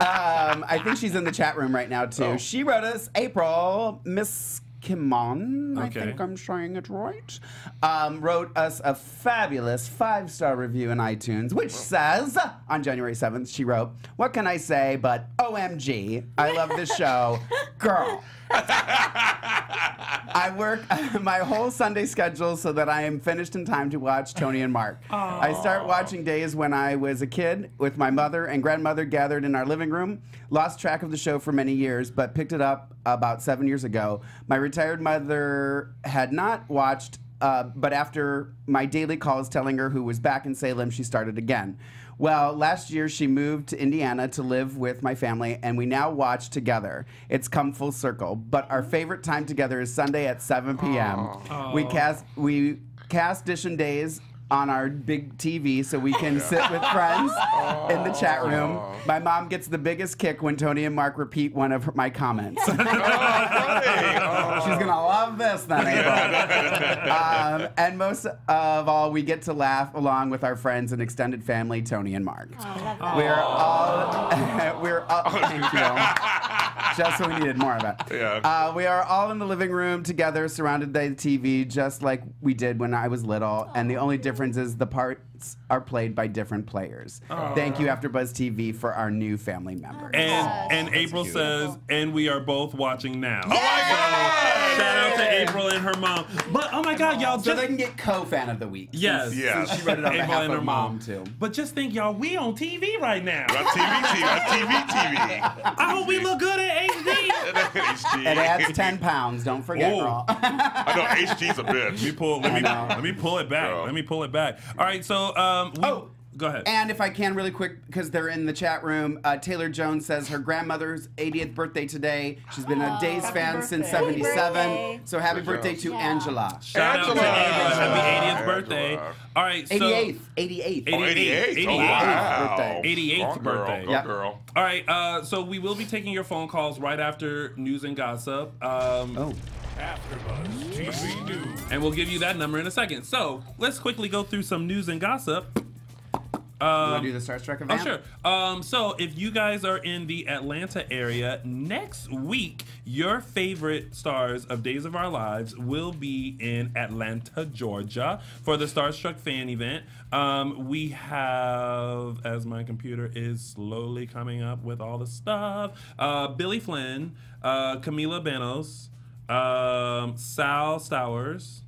I think she's in the chat room right now, too. Oh. She wrote us, April, Miss Kimon, I think I'm saying it right, wrote us a fabulous 5-star review in iTunes, which says, on January 7th, she wrote, what can I say but OMG, I love this show, girl. I work my whole Sunday schedule so that I am finished in time to watch Tony and Mark. Aww. I start watching days when I was a kid with my mother and grandmother gathered in our living room. Lost track of the show for many years, but picked it up about 7 years ago. My retired mother had not watched, but after my daily calls telling her who was back in Salem, she started again. Well, last year she moved to Indiana to live with my family, and we now watch together. It's come full circle, but our favorite time together is Sunday at 7 p.m. Aww. We cast Dishing Days on our big TV so we can sit with friends in the chat room. My mom gets the biggest kick when Tony and Mark repeat one of my comments. She's gonna love this then, April. And most of all, we get to laugh along with our friends and extended family, Tony and Mark. We're all thank you. Just so we needed more of that. Yeah. We are all in the living room together, surrounded by the TV, just like we did when I was little. And the only difference is the parts are played by different players. Thank you, AfterBuzz TV, for our new family members. And April says, and we are both watching now. Oh my God! Shout out to April and her mom. But oh my God, y'all, so they can get co-fan of the week. Yes. Since she read it on behalf of her mom too. But just think, y'all, we on TV right now. On TV. I hope we look good at HD. It adds 10 pounds. Don't forget, girl. I know HD's a bitch. Let me pull it back. Let me pull it back. All right, so go ahead. And if I can, really quick, because they're in the chat room, Taylor Jones says her grandmother's 80th birthday today. She's been a Days fan since '77. So happy birthday to Angela. Shout out to Angela. Happy 80th birthday. All right, so 88th. 88th. Oh, wow. birthday. 88th birthday. Go girl. All right, so we will be taking your phone calls right after news and gossip. AfterBuzz TV News. And we'll give you that number in a second. So let's quickly go through some news and gossip. You want to do the Star Trek event? Oh, sure. So if you guys are in the Atlanta area, next week, your favorite stars of Days of Our Lives will be in Atlanta, Georgia for the Starstruck fan event. We have, as my computer is slowly coming up with all the stuff, Billy Flynn, Camila Banos, Sal Stowers,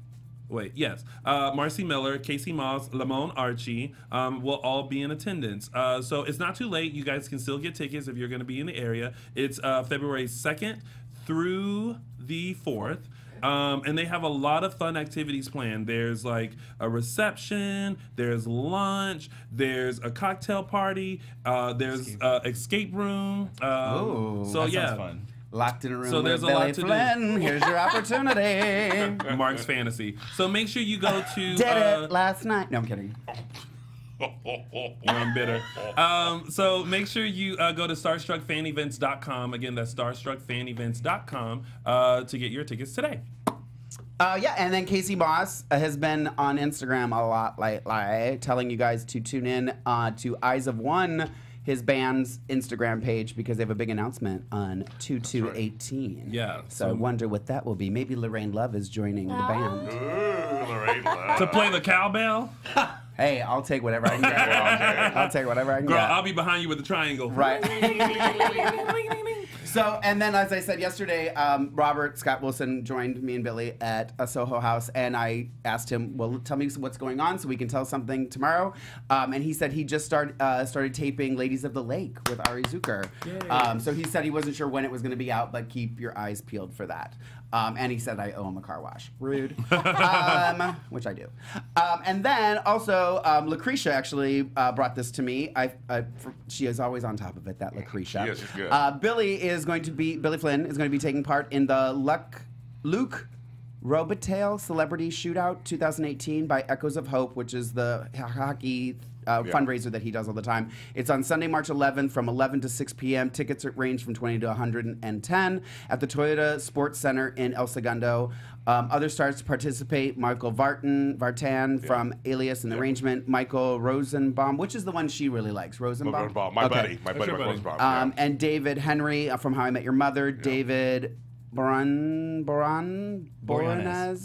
Marcy Miller, Casey Moss, Lamone Archie will all be in attendance. So it's not too late. You guys can still get tickets if you're going to be in the area. It's February 2nd through the 4th. And they have a lot of fun activities planned. There's like a reception, there's lunch, there's a cocktail party, there's escape room. Ooh, so that yeah, sounds fun. Locked in a room So there's with a lot Billy to do. Flynn. Here's your opportunity. Mark's fantasy. So make sure you go to. Did it last night. No, I'm kidding. I'm bitter. So make sure you go to starstruckfanevents.com. Again, that's starstruckfanevents.com to get your tickets today. Yeah, and then Casey Moss has been on Instagram a lot lately, telling you guys to tune in to Eyes of One, his band's Instagram page, because they have a big announcement on 2/2/18. Yeah, So I wonder what that will be. Maybe Lorraine Love is joining the band. Ooh, Lorraine Love. To play the cowbell? Hey, I'll take whatever I can get. I'll take whatever I can Girl, get. I'll be behind you with the triangle. Right. So, and then as I said yesterday, Robert Scott Wilson joined me and Billy at a Soho House, and I asked him, well, tell me what's going on so we can tell something tomorrow. And he said he just started taping Ladies of the Lake with Ari Zucker. So he said he wasn't sure when it was going to be out, but keep your eyes peeled for that. And he said I owe him a car wash. Rude. Which I do. And then also, Lucretia actually brought this to me. She is always on top of it, that Lucretia. Yes, she's good. Billy Flynn is going to be taking part in the Luke Robitaille Celebrity Shootout 2018 by Echoes of Hope, which is the hockey fundraiser that he does all the time. It's on Sunday, March 11th from 11 to 6 p.m. Tickets range from 20 to 110 at the Toyota Sports Center in El Segundo. Other stars to participate: Michael Vartan from Alias and Arrangement, Michael Rosenbaum, which is the one she really likes. Rosenbaum? My buddy Michael Rosenbaum. And David Henry from How I Met Your Mother. David Boreanaz?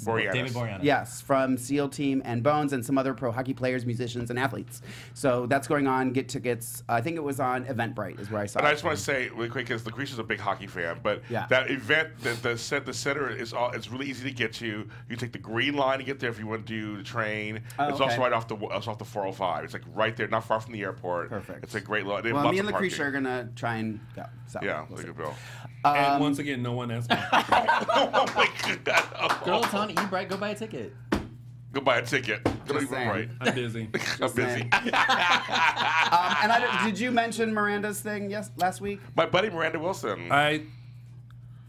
David Boreanaz. Yes, from SEAL Team and Bones, and some other pro hockey players, musicians, and athletes. So that's going on. Get tickets. I think it was on Eventbrite is where I saw it. And I just want to say really quick, because Lucretia's a big hockey fan, but that event, the center is it's really easy to get to. You take the green line to get there if you want to do the train. It's also right off the 405. It's like right there, not far from the airport. Perfect. It's a great lot. Well, me and Lucretia are gonna try and go. So yeah, we'll there see. you go. And once again, no one asked me. Oh my God. Girl, it's on eBrite. Go buy a ticket. Go buy a ticket. Go to saying. Right. I'm busy. I'm busy. And did you mention Miranda's thing last week? My buddy Miranda Wilson.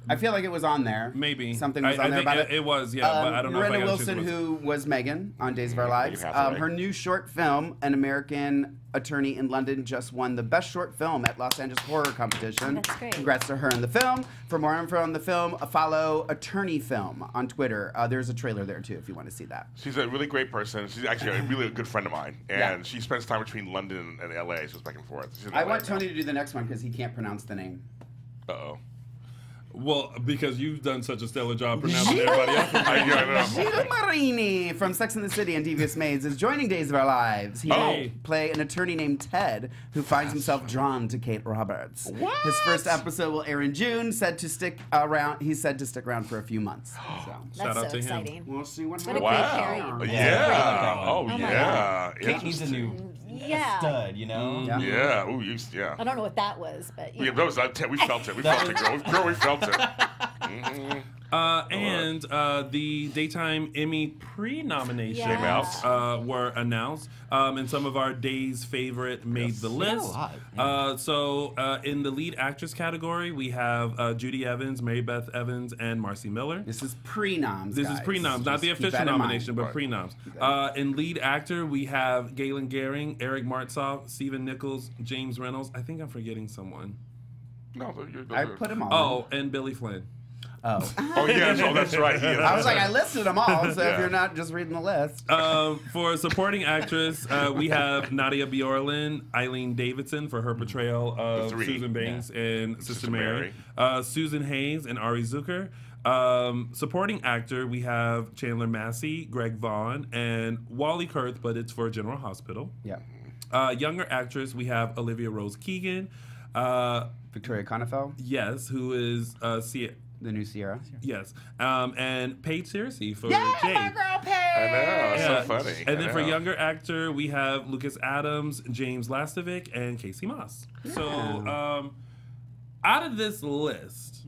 I feel like it was on there. Maybe something was on there about it. It was, yeah, but I don't know. Miranda if I got Wilson, who was Megan on Days of Our Lives, Hathaway. her new short film, An American Attorney in London, just won the Best Short Film at Los Angeles Horror Competition. That's great. Congrats to her and the film. For more info on the film, follow Attorney Film on Twitter. There's a trailer there too if you want to see that. She's a really great person. She's actually a really good friend of mine, and she spends time between London and LA, so it's back and forth. I want Tony to do the next one because he can't pronounce the name. Uh-oh. Well, because you've done such a stellar job pronouncing everybody else. I know. Gilles Marini from Sex and the City and Devious Maids is joining Days of Our Lives. He will play an attorney named Ted who finds himself drawn to Kate Roberts. What? His first episode will air in June. Said to stick around. He said to stick around for a few months. So. Shout out That's so to him. exciting. We'll see what What a happens. great pairing. Yeah. Oh, my yeah. Kate needs a new stud, you know? Yeah. Yeah. Ooh, yeah. I don't know what that was, but We felt it. We felt it, girl. We felt it. And the Daytime Emmy pre-nominations Yeah. were announced, and some of our day's favorite made the list. So in the lead actress category, we have Judy Evans, Mary Beth Evans, and Marcy Miller. This is pre-noms. This is pre-noms, not the Just keep official that in nomination, mind. but pre-noms. In lead actor, we have Galen Gehring, Eric Martsolf, Stephen Nichols, James Reynolds. I think I'm forgetting someone. No, I put them all. Oh, and Billy Flynn. Oh. Oh, yes. Oh, that's right. I was like, I listed them all, so if you're not just reading the list. For supporting actress, we have Nadia Bjorlin, Eileen Davidson for her portrayal of Susan Banks in Sister Mary, Susan Hayes and Ari Zucker. Supporting actor, we have Chandler Massey, Greg Vaughn, and Wally Kurth, but it's for General Hospital. Yeah. Younger actress, we have Olivia Rose Keegan. Victoria Konefel, Yes, who is the new Sierra. Yes, and Paige Searcy for My Jade. girl Paige. I know. Yeah. So funny. And then for younger actor, we have Lucas Adams, James Lastovic, and Casey Moss. So out of this list,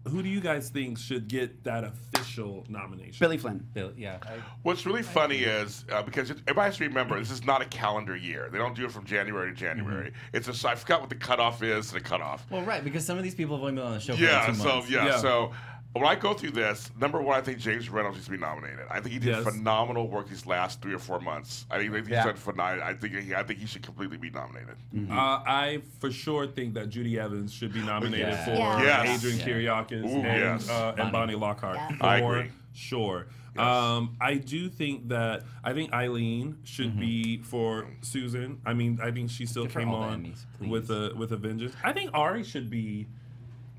who do you guys think should get that official nomination? Billy Flynn. Yeah. What's really funny is because everybody has to remember this is not a calendar year. They don't do it from January to January. It's I forgot what the cutoff is. The cutoff. Well, right, because some of these people have only been on the show for Yeah. like 2 months. So when I go through this, number one, I think James Reynolds needs to be nominated. I think he did phenomenal work these last 3 or 4 months. I think he's done phenomenal. I think he should completely be nominated. I for sure think that Judy Evans should be nominated for Yes. Adrian Kiriakis and Bonnie Lockhart. Yeah. For I agree. sure. Yes. I do think that Eileen should be for Susan. I think she still Give her came all the on Emmys, with a vengeance. I think Ari should be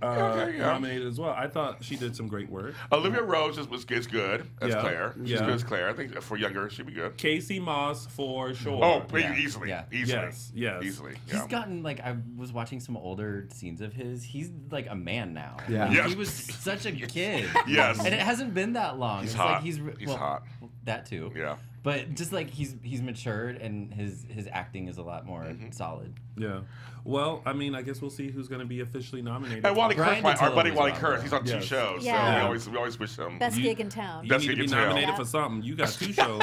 nominated as well. I thought she did some great work. Olivia Rose is good as Claire. She's Yeah. good as Claire. I think for younger, she'd be good. Casey Moss for sure. Oh, Yeah. easily. Yeah. Easily. Yes. Easily. He's gotten, like, I was watching some older scenes of his. He's, like, a man now. Yeah. Like, Yes. he was such a kid. Yes. And it hasn't been that long. He's It's hot. Like He's well, hot. That too. Yeah. But just, like, he's matured, and his acting is a lot more solid. Yeah. Well, I guess we'll see who's going to be officially nominated. And Wally Brian Kurtz, our buddy Detillo Wally was Kurtz, on he's on 2 Yes. shows, Yeah. so we always wish him. Best You- gig in town. You Best need to gig be in town. nominated Yeah. for something. You got 2 shows.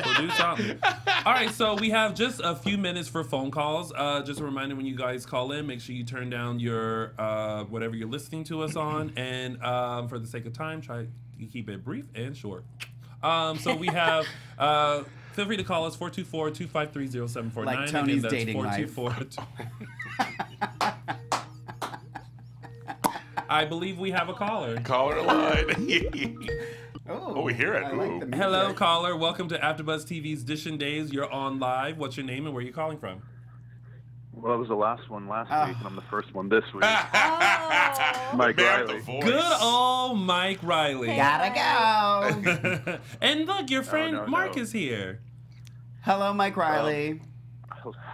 So do something. All right, so we have just a few minutes for phone calls. Just a reminder, when you guys call in, make sure you turn down your whatever you're listening to us on. And for the sake of time, try to keep it brief and short. So we have... feel free to call us 424-253-0749. Like Tony's Again, that's dating life. 424. I believe we have a caller. Caller line. Oh, we hear it. I like Ooh. the music. Hello, caller. Welcome to AfterBuzz TV's Dishin' Days. You're on live. What's your name and where are you calling from? Well, it was the last one last week, and I'm the first one this week. Oh. Mike Man, Riley. the voice. Good old Mike Riley. Gotta go. And look, your friend no, Mark no. is here. Hello, Mike Riley.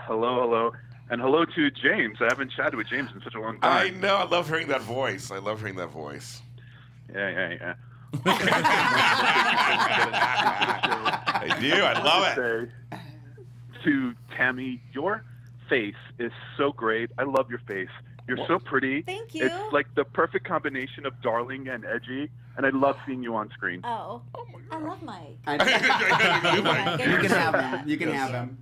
Hello. And hello to James. I haven't chatted with James in such a long I time. know. I love hearing that voice. Yeah. I do. I love it. Say to Tammy, your face is so great. I love your face. You're so pretty. Thank you. It's like the perfect combination of darling and edgy, and I love seeing you on screen. Oh, I love Mike. You can have him. You can have him.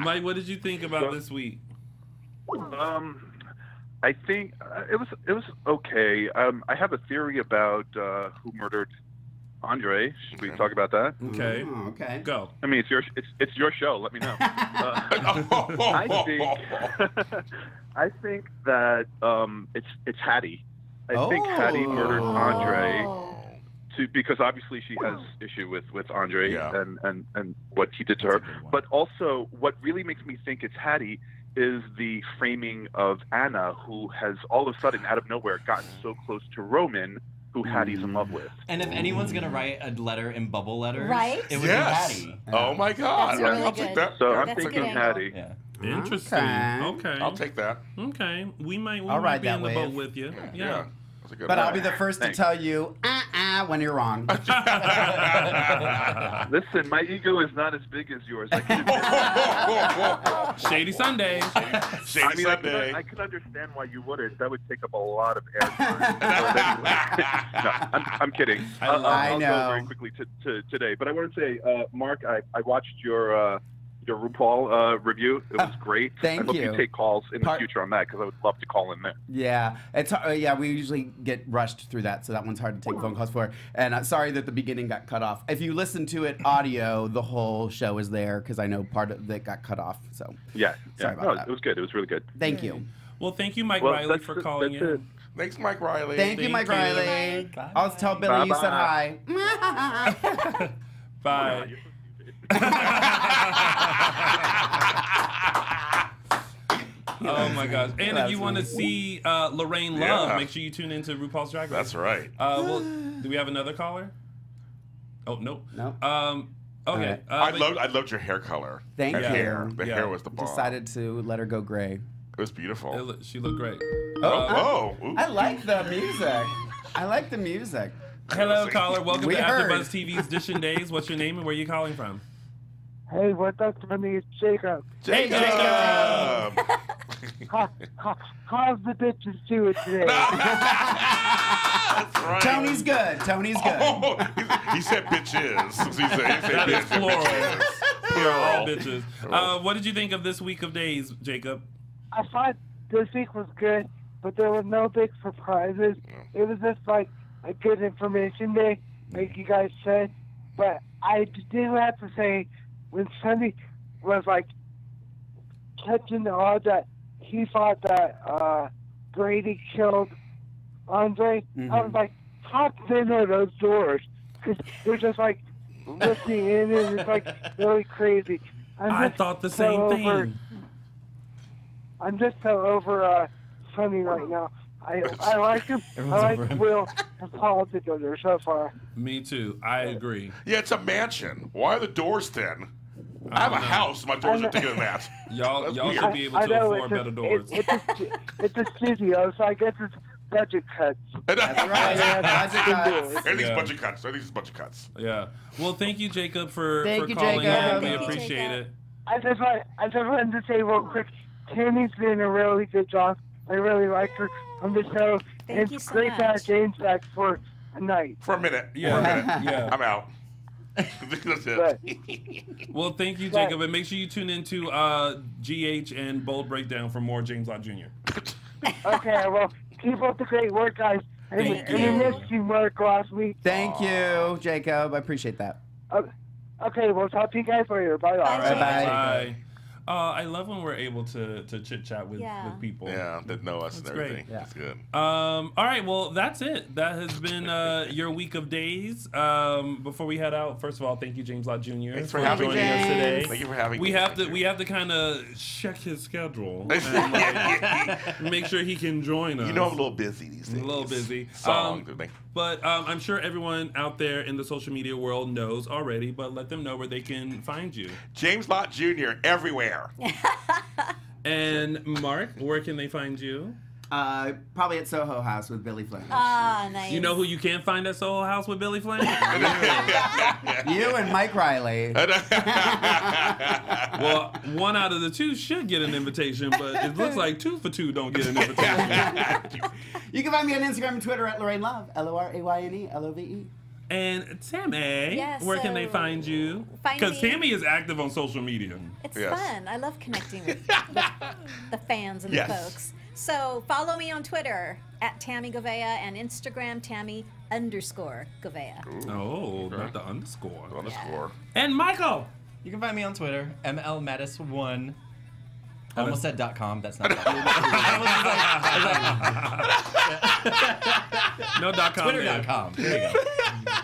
Mike, what did you think about this week? I think it was okay. I have a theory about who murdered Andre. Should we talk about that? Okay. Oh, okay. Go. I mean, it's your show. Let me know. I think that it's Hattie. I think Hattie murdered Andre because obviously she has issue with Andre and what he did to her. But also, what really makes me think it's Hattie is the framing of Anna, who has all of a sudden, out of nowhere, gotten so close to Roman, who Hattie's in love with. And if anyone's going to write a letter in bubble letters, Right? it would Yes. be Hattie. Oh my God! That's really I'll take good. that. So I'm That's a thinking good angle. Hattie. Yeah. Interesting. Okay. I'll take that. Okay. We might I'll ride be that in the wave. boat with you. Yeah. That's a good But one. I'll be the first to Thanks. tell you, when you're wrong. Listen, my ego is not as big as yours. I can Shady Sunday. Shady Sunday. I can understand why you wouldn't. That would take up a lot of airtime. But anyway. No, I'm kidding. I'll know. go very quickly to today. But I want to say, Mark, I watched your RuPaul review. It was great. Thank I hope you. you take calls in the future on that because I would love to call in there. Yeah, it's we usually get rushed through that, so that one's hard to take phone calls for. And sorry that the beginning got cut off. If you listen to it audio, the whole show is there because I know part of it got cut off. So sorry about that. It was good. It was really good. Thank you. Well, thank you, Mike Well, Riley, that's for it. calling That's in. it. Thanks, Mike Riley. Thank you, Mike you. Riley. Bye. I'll tell Billy you said hi. Bye. Oh my gosh. And if you want to see Lorraine Love, make sure you tune into RuPaul's Drag Race. That's right. Well, do we have another caller? Oh, nope. Nope. Okay. All I loved your hair color. Thank and you. Hair. The hair was the bomb. Decided to let her go gray. It was beautiful. She looked great. Oh, ooh. I like the music. Hello, caller. Welcome We to heard. AfterBuzz TV's Dishin' Days. What's your name and where are you calling from? Hey, what's up, Tony? It's Jacob. Hey, Jacob. how's the bitches doing today? That's right. Tony's good. Tony's good. Oh, he said bitches. He said That is bitches. plural. Plural. Bitches. What did you think of this week of days, Jacob? I thought this week was good, but there were no big surprises. It was just like a good information day, like you guys said. But I do have to say, when Sunny was like catching on that he thought that Brady killed Andre, I was like, how thin are those doors? Because they're just like lifting in, and it's like really crazy. I thought the same thing. I'm just so over Sunny right now. I like him. I like Will and Paul together so far. Me too. I agree. Yeah, it's a mansion. Why are the doors thin? I have a house. My doors are thicker than that. Y'all should be able to afford better doors. It's a studio, so I guess it's budget cuts. That's right. Yeah, budget cuts. Everything's budget cuts. Everything's budget cuts. Yeah. Well, thank you, Jacob, for calling Jacob. in. We Thank you, appreciate Jacob. it. I just wanted to say real quick, Tammy's doing a really good job. I really like her on the show. Thank you it's so great to have much. James back for a night. For a minute. Yeah. For a minute. Yeah. I'm out. That's it. But, Well, thank you, Jacob, and make sure you tune into GH and Bold Breakdown for more James Lott Jr. okay, well, keep up the great work, guys. And we missed you, Mark, last week. Thank you, Jacob. I appreciate that. Okay, we'll talk to you guys later. Bye. Bye, Jacob. Bye. I love when we're able to chit chat with people. Yeah, that know us That's and everything. great. Yeah. That's good. All right, well, that's it. That has been your week of days. Before we head out, first of all, thank you, James Lott Jr. Thanks for having joining us today. Thank you for having We me. have to kind of check his schedule and make sure he can join us. You know I'm a little busy these days. A little busy. But I'm sure everyone out there in the social media world knows already, but let them know where they can find you. James Lott Jr. everywhere. And Mark, where can they find you? Probably at Soho House with Billy Flynn. Ah, nice. You know who you can't find at Soho House with Billy Flynn? You and Mike Riley. Well, one out of the two should get an invitation, but it looks like 2 for 2 don't get an invitation. You can find me on Instagram and Twitter at Lorraine Love. LORAYNE LOVE. And Tammy, Yeah, where can they so find you? find Because me- Tammy is active on social media. It's Yes. fun. I love connecting with the fans and Yes. the folks. So follow me on Twitter at Tammy Govea and Instagram Tammy_Govea. Oh, not the underscore. Underscore. And Michael. You can find me on Twitter, MLMattis1. I almost said .com. That's not No .com. Twitter.com. There you go.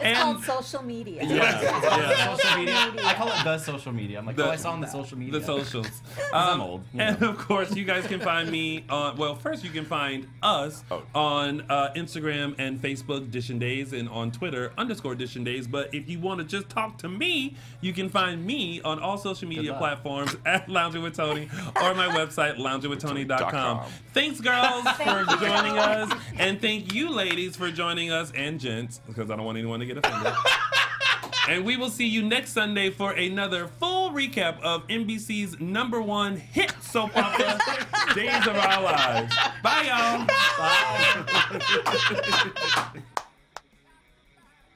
It's called social media. Yeah. Social media. I call it the social media. I'm like, I saw on the social media. The socials. I'm old. And of course, you guys can find me on, well, first you can find us on Instagram and Facebook, Dishin Days, and on Twitter, _Dishin Days. But if you want to just talk to me, you can find me on all social media platforms at Lounging with Tony or my website, loungingwithtony.com. Thanks, girls, for joining us. And thank you, ladies, for joining us, and gents, because I don't want anyone to get offended. And we will see you next Sunday for another full recap of NBC's #1 hit soap opera, Days of Our Lives. Bye, y'all.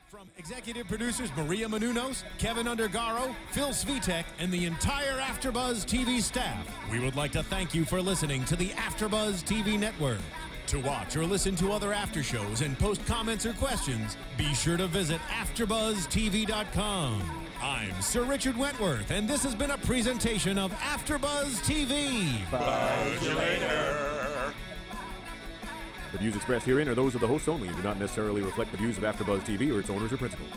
From executive producers Maria Menounos, Kevin Undergaro, Phil Svitek, and the entire AfterBuzz TV staff, we would like to thank you for listening to the AfterBuzz TV network. To watch or listen to other after shows and post comments or questions, be sure to visit AfterBuzzTV.com. I'm Sir Richard Wentworth, and this has been a presentation of AfterBuzz TV. Buzz you later. The views expressed herein are those of the hosts only and do not necessarily reflect the views of AfterBuzz TV or its owners or principals.